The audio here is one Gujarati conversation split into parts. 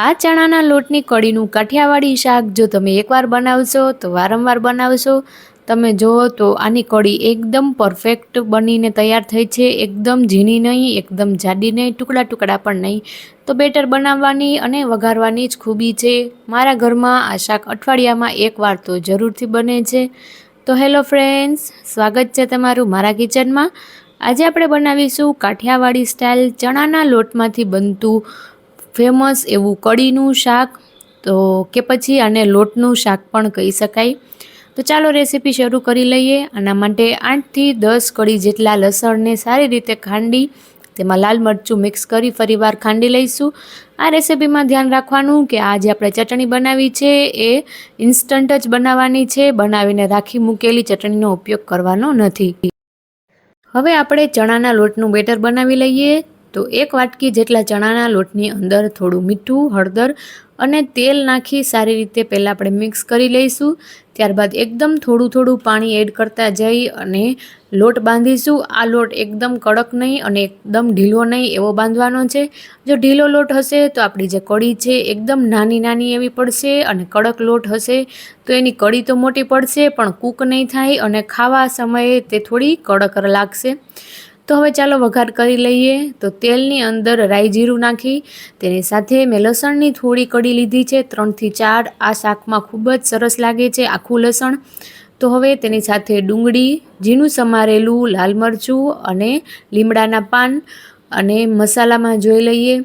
આ ચણાના લોટની કઢીનું કાઠિયાવાડી શાક જો તમે એકવાર બનાવશો તો વારંવાર બનાવશો. તમે જુઓ તો આની કઢી એકદમ પરફેક્ટ બનીને તૈયાર થઈ છે. એકદમ ઝીણી નહીં, એકદમ જાડી નહીં, ટુકડા ટુકડા પણ નહીં. તો બેટર બનાવવાની અને વઘારવાની જ ખૂબી છે. મારા ઘરમાં આ શાક અઠવાડિયામાં એકવાર તો જરૂરથી બને છે. તો હેલો ફ્રેન્ડ્સ, સ્વાગત છે તમારું મારા કિચનમાં. આજે આપણે બનાવીશું કાઠિયાવાડી સ્ટાઇલ ચણાના લોટમાંથી બનતું ફેમસ એવું કઢીનું શાક, તો કે પછી આને લોટનું શાક પણ કહી શકાય. તો ચાલો રેસીપી શરૂ કરી લઈએ. આના માટે 8 થી 10 કળી જેટલા લસણને સારી રીતે ખાંડી તેમાં લાલ મરચું મિક્સ કરી ફરીવાર ખાંડી લઈશું. આ રેસીપીમાં ધ્યાન રાખવાનું કે આ જે આપણે ચટણી બનાવી છે એ ઇન્સ્ટન્ટ જ બનાવવાની છે, બનાવીને રાખી મૂકેલી ચટણીનો ઉપયોગ કરવાનો નથી. હવે આપણે ચણાના લોટનું બેટર બનાવી લઈએ. તો 1 વાટકી જેટલા ચણાના લોટની અંદર થોડું મીઠું, હળદર અને તેલ નાખી સારી રીતે પહેલાં આપણે મિક્સ કરી લઈશું. ત્યારબાદ એકદમ થોડું પાણી એડ કરતા જઈ અને લોટ બાંધીશું. આ લોટ એકદમ કડક નહીં અને એકદમ ઢીલો નહીં એવો બાંધવાનો છે. જો ઢીલો લોટ હશે તો આપણી જે કઢી છે એકદમ નાની એવી પડશે, અને કડક લોટ હશે તો એની કઢી તો મોટી પડશે પણ કૂક નહીં થાય અને ખાવા સમયે તે થોડી કડક લાગશે. તો હવે ચાલો વઘાર કરી લઈએ. તો તેલની અંદર રાઈ જીરું નાખી તેની સાથે મેં લસણની થોડી કળી લીધી છે, 3 થી 4. આ શાકમાં ખૂબ જ સરસ લાગે છે આખું લસણ. તો હવે તેની સાથે ડુંગળી, ઝીણું સમારેલું લાલ મરચું અને લીમડાના પાન અને મસાલામાં જોઈ લઈએ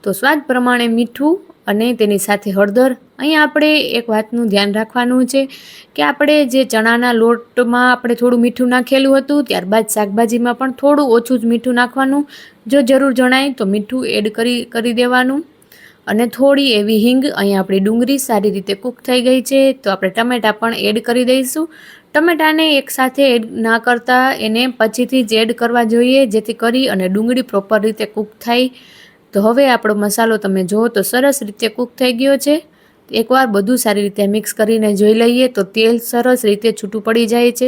તો સ્વાદ પ્રમાણે મીઠું અને તેની સાથે હળદર. અહીંયા આપણે એક વાતનું ધ્યાન રાખવાનું છે કે આપણે જે ચણાના લોટમાં આપણે થોડું મીઠું નાખેલું હતું, ત્યારબાદ શાકભાજીમાં પણ થોડું ઓછું જ મીઠું નાખવાનું. જો જરૂર જણાય તો મીઠું એડ કરી દેવાનું. અને થોડી એવી હિંગ. અહીંયા આપણી ડુંગળી સારી રીતે કૂક થઈ ગઈ છે તો આપણે ટમેટાં પણ એડ કરી દઈશું. ટમેટાને એકસાથે એડ ના કરતા એને પછીથી જ એડ કરવા જોઈએ, જેથી કરી અને ડુંગળી પ્રોપર રીતે કૂક થાય. તો હવે આપણો મસાલો તમે જુઓ તો સરસ રીતે કૂક થઈ ગયો છે. એકવાર બધું સારી રીતે મિક્સ કરીને જોઈ લઈએ તો તેલ સરસ રીતે છૂટું પડી જાય છે.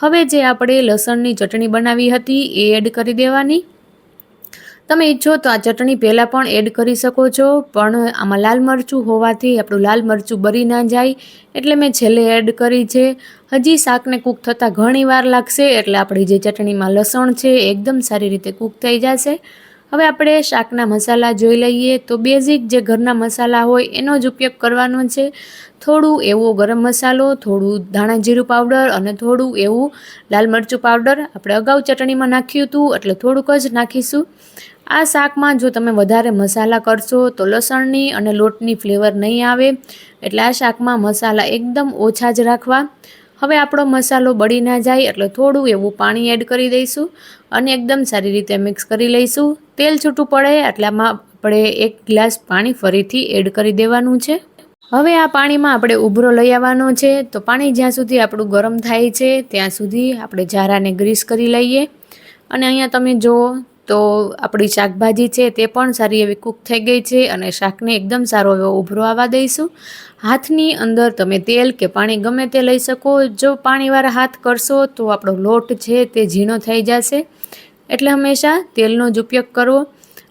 હવે જે આપણે લસણની ચટણી બનાવી હતી એ એડ કરી દેવાની. તમે ઈચ્છો તો આ ચટણી પહેલાં પણ એડ કરી શકો છો, પણ આમાં લાલ મરચું હોવાથી આપણું લાલ મરચું બળી ના જાય એટલે મેં છેલ્લે એડ કરી છે. હજી શાકને કૂક થતાં ઘણી વાર લાગશે એટલે આપણી જે ચટણીમાં લસણ છે એકદમ સારી રીતે કૂક થઈ જશે. હવે આપણે શાકના મસાલા જોઈ લઈએ. તો બેઝિક જે ઘરના મસાલા હોય એનો જ ઉપયોગ કરવાનો છે. થોડું એવો ગરમ મસાલો, થોડું ધાણા જીરું પાવડર અને થોડું એવું લાલ મરચું પાવડર. આપણે અગાઉ ચટણીમાં નાખ્યું હતું એટલે થોડુંક જ નાખીશું. આ શાકમાં જો તમે વધારે મસાલા કરશો તો લસણની અને લોટની ફ્લેવર નહીં આવે, એટલે આ શાકમાં મસાલા એકદમ ઓછા જ રાખવા. હવે આપણો મસાલો બળી ના જાય એટલે થોડું એવું પાણી એડ કરી દઈશું અને એકદમ સારી રીતે મિક્સ કરી લઈશું. તેલ છૂટું પડે એટલામાં આપણે 1 ગ્લાસ પાણી ફરીથી એડ કરી દેવાનું છે. હવે આ પાણીમાં આપણે ઉભરો લઈ આવવાનો છે. તો પાણી જ્યાં સુધી આપણું ગરમ થાય છે ત્યાં સુધી આપણે જારાને ગ્રીસ કરી લઈએ. અને અહીંયા તમે જુઓ તો આપણી શાકભાજી છે તે પણ સારી એવી કૂક થઈ ગઈ છે અને શાકને એકદમ સારો એવો ઉભરો આવવા દઈશું. હાથની અંદર તમે તેલ કે પાણી ગમે તે લઈ શકો. જો પાણીવાળા હાથ કરશો તો આપણો લોટ છે તે ઝીણો થઈ જશે, એટલે હંમેશા તેલનો જ ઉપયોગ કરવો.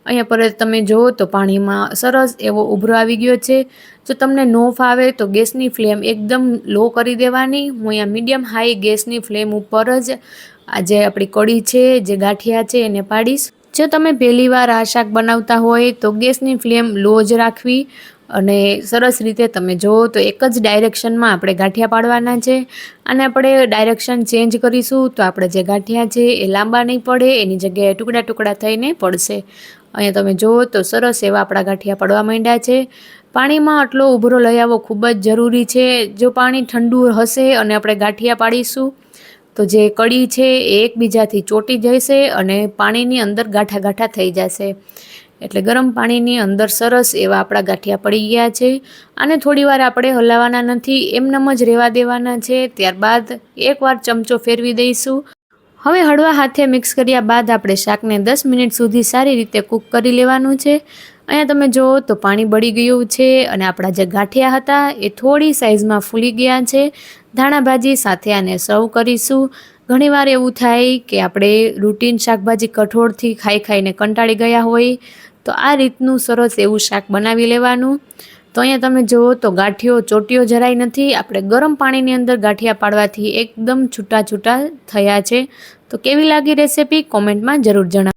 અહીંયા પર તમે જુઓ તો પાણીમાં સરસ એવો ઉભરો આવી ગયો છે. જો તમને ન ફાવે તો ગેસની ફ્લેમ એકદમ લો કરી દેવાની. હું અહીંયા મીડિયમ હાઈ ગેસની ફ્લેમ ઉપર જ આજે આપણી કઢી છે જે ગાંઠિયા છે એને પાડીશ. જો તમે પહેલી વાર આ શાક બનાવતા હોય તો ગેસની ફ્લેમ લો જ રાખવી. અને સરસ રીતે તમે જુઓ તો એક જ ડાયરેક્શનમાં આપણે ગાંઠિયા પાડવાના છે. અને આપણે ડાયરેક્શન ચેન્જ કરીશું તો આપણે જે ગાંઠિયા છે એ લાંબા નહીં પડે, એની જગ્યાએ ટુકડા ટુકડા થઈને પડશે. અહીંયા તમે જુઓ તો સરસ એવા આપણા ગાંઠિયા પડવા માંડ્યા છે. પાણીમાં આટલો ઉભરો લઈ આવવો ખૂબ જ જરૂરી છે. જો પાણી ઠંડુ હશે અને આપણે ગાંઠિયા પાડીશું તો જે કઢી છે એ એકબીજાથી ચોંટી જશે અને પાણીની અંદર ગાંઠા ગાંઠા થઈ જશે. એટલે ગરમ પાણીની અંદર સરસ એવા આપણા ગાંઠિયા પડી ગયા છે. અને થોડીવાર આપણે હલાવવાના નથી, એમનેમ જ રહેવા દેવાના છે. ત્યારબાદ એકવાર ચમચો ફેરવી દઈશું. હવે હળવા હાથે મિક્સ કર્યા બાદ આપણે શાકને 10 મિનિટ સુધી સારી રીતે કૂક કરી લેવાનું છે. અહીંયા તમે જુઓ તો પાણી બળી ગયું છે અને આપણા જે ગાંઠિયા હતા એ થોડી સાઇઝમાં ફૂલી ગયા છે. ધાણા ભાજી સાથે આને સર્વ કરીશું. ઘણીવાર એવું થાય કે આપણે રૂટીન શાકભાજી કઠોળથી ખાઈને કંટાળી ગયા હોય તો આ રીતનું સરસ એવું શાક બનાવી લેવાનું। તો અહીંયા તમે જુઓ તો ગાંઠિયો ચોટ્યો જરાય નથી, આપણે ગરમ પાણીની અંદર ગાંઠિયા પાડવાથી એકદમ છૂટા છૂટા થયા છે। તો કેવી લાગી રેસિપી કોમેન્ટમાં જરૂર જણાવો।